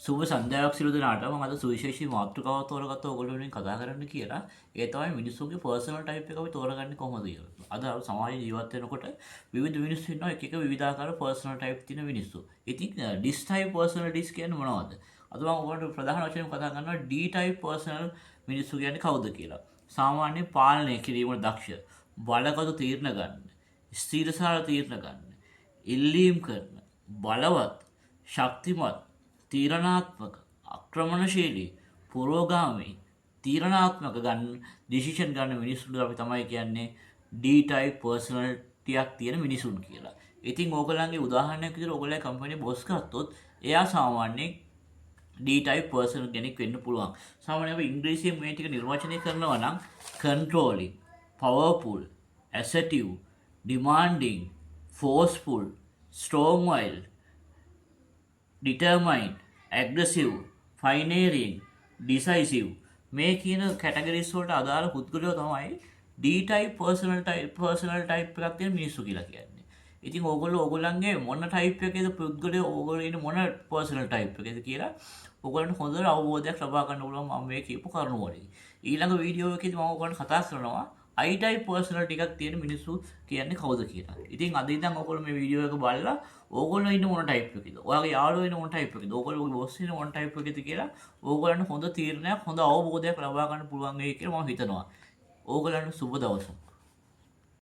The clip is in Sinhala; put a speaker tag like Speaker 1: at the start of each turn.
Speaker 1: සුබ සන්ධ්‍යාවක් සිදු දෙනාට මම අද සුවිශේෂී මාතෘකාවක් තෝරගත්ත ඔයගොල්ලෝ වෙනින් කතා කරන්න කියලා. ඒ තමයි මිනිස්සුන්ගේ පර්සනල් ටයිප් එක අපි තෝරගන්නේ කොහොමද කියලා. අද සමාජයේ ජීවත් වෙනකොට විවිධ මිනිස්සු ඉන්නවා එක එක විවිධාකාර පර්සනල් ටයිප් තියෙන මිනිස්සු. ඉතින් ඩිස් ටයිප් පර්සනැලිටිස් කියන්නේ මොනවද? අද මම ඔයගොල්ලන්ට ප්‍රධාන වශයෙන් කතා කරනවා ඩී ටයිප් පර්සනල් මිනිස්සු කියන්නේ කවුද කියලා. සාමාන්‍ය පාලනය කිරීමට දක්ෂ, බලගතු තීරණ ගන්න, ස්ථීරසාර තීරණ ගන්න, ඉල්ලීම් කරන, බලවත්, ශක්තිමත්, තීරණාත්මක, ආක්‍රමණශීලී, පුරෝගාමී, තීරණාත්මක ඩිසිෂන් ගන්න මිනිස්සුන්ට අපි තමයි කියන්නේ D type personalityයක් තියෙන මිනිසුන් කියලා. ඉතින් ඕගොල්ලන්ගේ උදාහරණයක් විදිහට ඕගොල්ලන්ගේ කම්පැනි බොස් ගත්තොත් එයා සාමාන්‍යයෙන් D type person කෙනෙක් වෙන්න පුළුවන්. සාමාන්‍යයෙන් අපි ඉංග්‍රීසියෙන් මේ ටික නිර්වචනය කරනවා නම් controlling, powerful, assertive, demanding, forceful, strong-willed, determined, aggressive, pioneering, decisive මේ කියන කැටගරිස් වලට අදාළ පුද්ගලයෝ තමයි D-type personal type එකක් තියෙන මිනිස්සු කියලා කියන්නේ. ඉතින් ඕගොල්ලන්ගේ මොන type එකේද පුද්ගලයෝ ඕගොල්ලෝ ඉන්නේ මොන personal type එකේද කියලා ඕගොල්ලන්ට හොඳට අවබෝධයක් ලබා ගන්න පුළුවන් මම මේ කියපු කරුණු වලින්. ඊළඟ වීඩියෝ එකේදී මම ඕගොල්ලන්ට කතා කරනවා I-type personality එකක් තියෙන මිනිස්සු කියන්නේ කවුද කියලා. ඉතින් අද ඉඳන් ඔයගොල්ලෝ මේ වීඩියෝ එක බලලා ඕගොල්ලෝ ඉන්න මොන type එකේද? ඔයාගේ යාළුවෝ ඉන්න මොන type එකේද? ඕගොල්ලෝගේ boss ඉන්න මොන type එකේද කියලා ඕගොල්ලන්ට හොඳ තීරණයක්, හොඳ අවබෝධයක් ලබා ගන්න පුළුවන් වෙයි කියලා මම හිතනවා. ඕගොල්ලන්ට සුබ දවසක්.